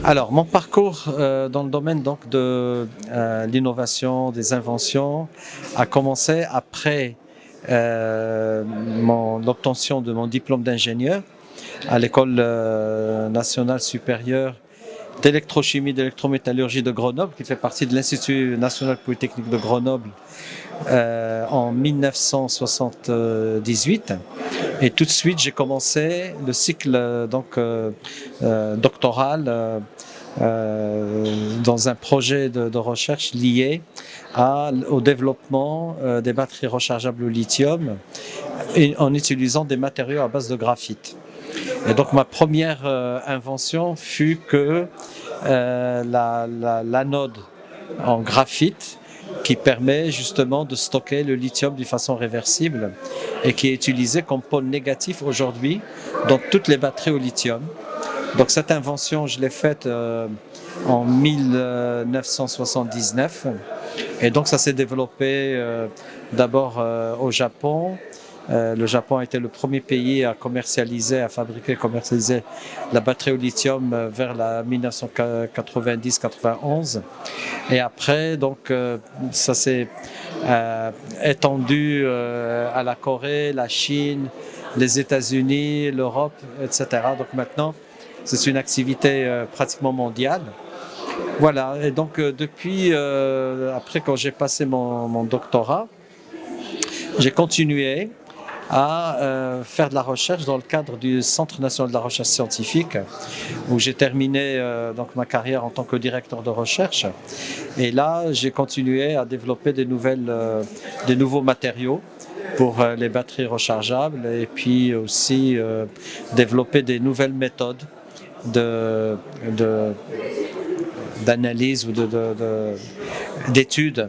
Alors, mon parcours dans le domaine donc de l'innovation, des inventions, a commencé après l'obtention de mon diplôme d'ingénieur à l'École nationale supérieure d'électrochimie, d'électrométallurgie de Grenoble, qui fait partie de l'Institut national polytechnique de Grenoble en 1978. Et tout de suite, j'ai commencé le cycle doctoral dans un projet de recherche lié au développement des batteries rechargeables au lithium en utilisant des matériaux à base de graphite. Et donc ma première invention fut que l'anode en graphite qui permet justement de stocker le lithium d'une façon réversible et qui est utilisé comme pôle négatif aujourd'hui dans toutes les batteries au lithium. Donc cette invention, je l'ai faite en 1979 et donc ça s'est développé d'abord au Japon. Le Japon a été le premier pays à commercialiser la batterie au lithium vers la 1990-91. Et après, donc, ça s'est étendu à la Corée, la Chine, les États-Unis, l'Europe, etc. Donc maintenant, c'est une activité pratiquement mondiale. Voilà, et donc depuis, après quand j'ai passé mon doctorat, j'ai continué à faire de la recherche dans le cadre du Centre national de la recherche scientifique, où j'ai terminé donc ma carrière en tant que directeur de recherche. Et là, j'ai continué à développer des nouveaux matériaux pour les batteries rechargeables et puis aussi développer des nouvelles méthodes d'analyse ou d'études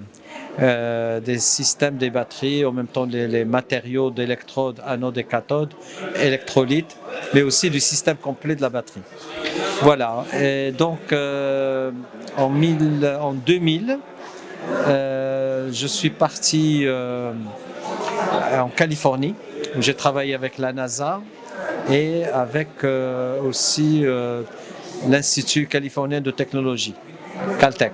des systèmes des batteries, en même temps les matériaux d'électrodes, anodes et cathodes, électrolytes, mais aussi du système complet de la batterie. Voilà, et donc en 2000, je suis parti en Californie, où j'ai travaillé avec la NASA et avec aussi l'Institut californien de technologie, Caltech.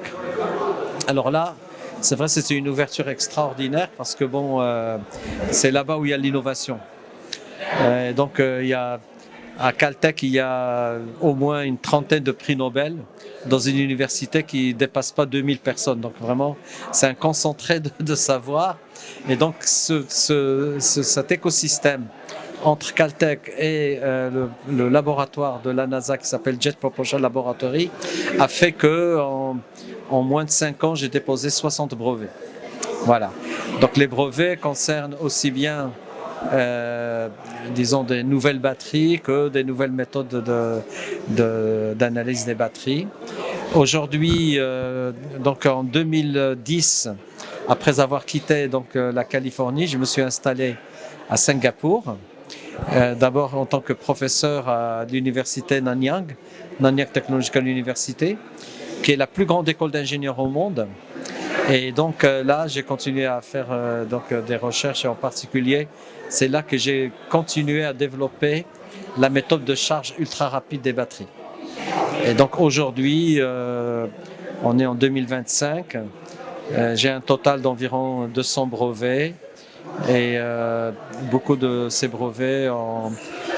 Alors là, c'est vrai, c'était une ouverture extraordinaire parce que bon, c'est là-bas où il y a l'innovation. Donc, à Caltech, il y a au moins une trentaine de prix Nobel dans une université qui ne dépasse pas 2000 personnes. Donc vraiment, c'est un concentré de savoir. Et donc, cet écosystème entre Caltech et le laboratoire de la NASA qui s'appelle Jet Propulsion Laboratory a fait que en moins de 5 ans, j'ai déposé 60 brevets. Voilà. Donc les brevets concernent aussi bien disons des nouvelles batteries que des nouvelles méthodes d'analyse des batteries. Aujourd'hui, donc en 2010, après avoir quitté donc la Californie, je me suis installé à Singapour. D'abord en tant que professeur à l'université Nanyang Technological University, qui est la plus grande école d'ingénieurs au monde. Et donc là, j'ai continué à faire des recherches et en particulier, c'est là que j'ai continué à développer la méthode de charge ultra rapide des batteries. Et donc aujourd'hui, on est en 2025, j'ai un total d'environ 200 brevets et beaucoup de ces brevets ont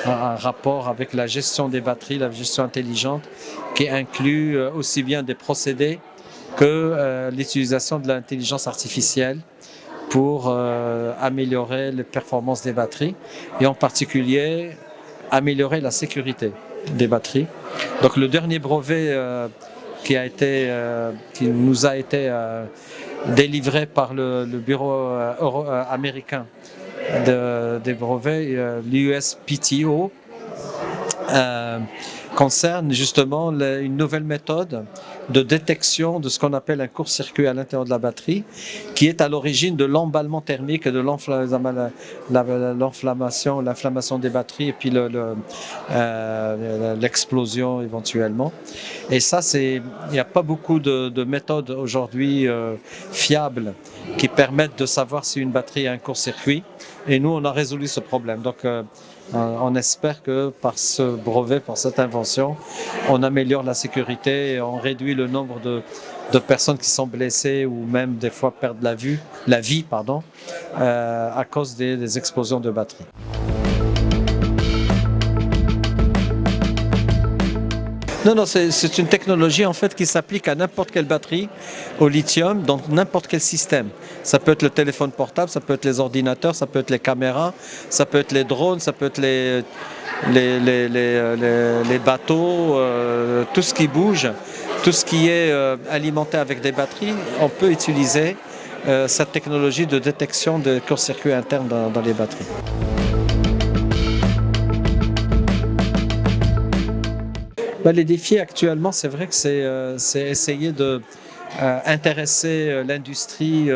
un rapport avec la gestion des batteries, la gestion intelligente, qui inclut aussi bien des procédés que l'utilisation de l'intelligence artificielle pour améliorer les performances des batteries et en particulier améliorer la sécurité des batteries. Donc le dernier brevet qui nous a été délivré par le bureau américain des brevets, l'USPTO, concerne justement une nouvelle méthode de détection de ce qu'on appelle un court-circuit à l'intérieur de la batterie, qui est à l'origine de l'emballement thermique et de l'inflammation des batteries et puis l'explosion éventuellement. Et ça, il n'y a pas beaucoup de méthodes aujourd'hui fiables qui permettent de savoir si une batterie a un court-circuit. Et nous, on a résolu ce problème. Donc, On espère que par ce brevet, par cette invention, on améliore la sécurité et on réduit le nombre de personnes qui sont blessées ou même des fois perdent la vie, à cause des explosions de batterie. Non, c'est une technologie en fait qui s'applique à n'importe quelle batterie au lithium, dans n'importe quel système. Ça peut être le téléphone portable, ça peut être les ordinateurs, ça peut être les caméras, ça peut être les drones, ça peut être les bateaux, tout ce qui bouge, tout ce qui est alimenté avec des batteries, on peut utiliser cette technologie de détection de court-circuit interne dans les batteries. Les défis actuellement, c'est vrai que c'est essayer de intéresser l'industrie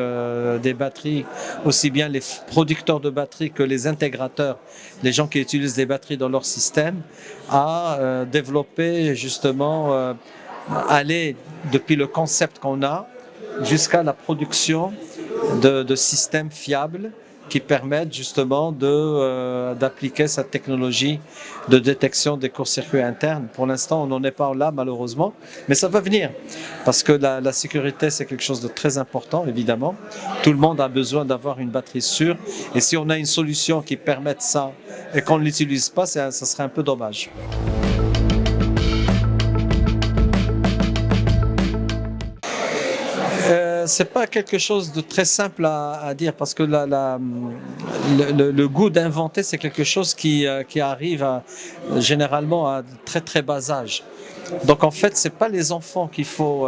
des batteries, aussi bien les producteurs de batteries que les intégrateurs, les gens qui utilisent des batteries dans leur système, à développer justement, aller depuis le concept qu'on a jusqu'à la production de systèmes fiables qui permettent justement d'appliquer cette technologie de détection des courts-circuits internes. Pour l'instant, on n'en est pas là malheureusement, mais ça va venir parce que la sécurité, c'est quelque chose de très important, évidemment. Tout le monde a besoin d'avoir une batterie sûre et si on a une solution qui permette ça et qu'on ne l'utilise pas, ça serait un peu dommage. C'est pas quelque chose de très simple à dire parce que le goût d'inventer, c'est quelque chose qui arrive généralement à très très bas âge. Donc en fait, c'est pas les enfants qu'il faut,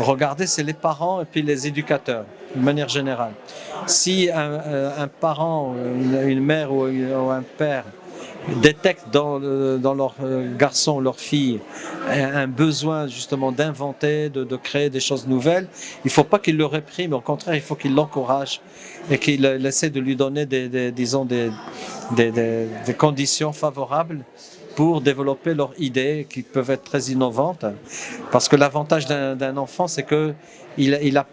regarder, c'est les parents et puis les éducateurs, de manière générale. Si un parent, une mère ou un père détectent dans leur garçon, leur fille, un besoin justement d'inventer, de créer des choses nouvelles, il ne faut pas qu'il le réprime, au contraire, il faut qu'il l'encourage et qu'il essaie de lui donner des conditions favorables pour développer leurs idées qui peuvent être très innovantes. Parce que l'avantage d'un enfant, c'est qu'il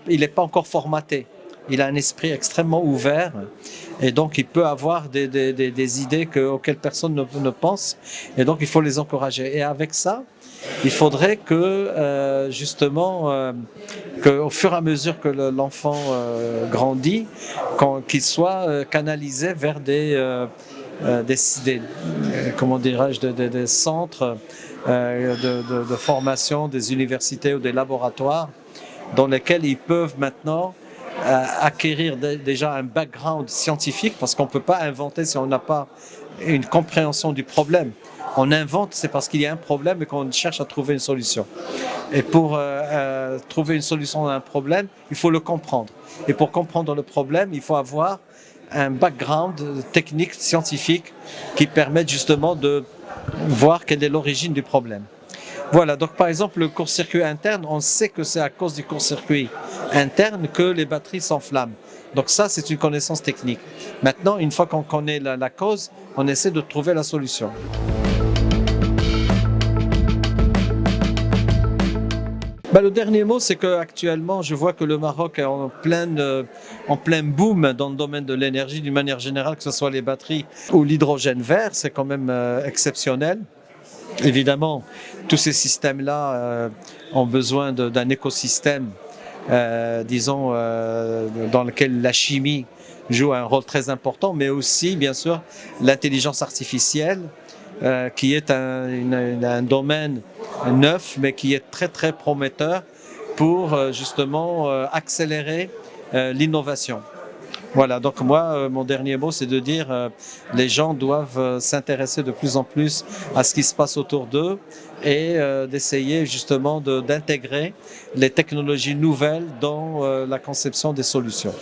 n'est pas encore formaté. Il a un esprit extrêmement ouvert et donc il peut avoir des idées auxquelles personne ne pense et donc il faut les encourager. Et avec ça, il faudrait que justement, qu'au fur et à mesure que l'enfant grandit, qu'il soit canalisé vers comment dirais-je, des centres de formation, des universités ou des laboratoires dans lesquels ils peuvent maintenant acquérir déjà un background scientifique parce qu'on ne peut pas inventer si on n'a pas une compréhension du problème. On invente, c'est parce qu'il y a un problème et qu'on cherche à trouver une solution. Et pour trouver une solution à un problème, il faut le comprendre. Et pour comprendre le problème, il faut avoir un background technique, scientifique qui permette justement de voir quelle est l'origine du problème. Voilà, donc par exemple le court-circuit interne, on sait que c'est à cause du court-circuit interne que les batteries s'enflamment. Donc ça, c'est une connaissance technique. Maintenant, une fois qu'on connaît la cause, on essaie de trouver la solution. Le dernier mot, c'est qu'actuellement, je vois que le Maroc est en plein boom dans le domaine de l'énergie, d'une manière générale, que ce soit les batteries ou l'hydrogène vert, c'est quand même exceptionnel. Évidemment, tous ces systèmes-là ont besoin d'un écosystème, dans lequel la chimie joue un rôle très important, mais aussi, bien sûr, l'intelligence artificielle, qui est un domaine neuf, mais qui est très, très prometteur pour justement accélérer l'innovation. Voilà, donc moi, mon dernier mot, c'est de dire les gens doivent s'intéresser de plus en plus à ce qui se passe autour d'eux et d'essayer justement d'intégrer les technologies nouvelles dans la conception des solutions.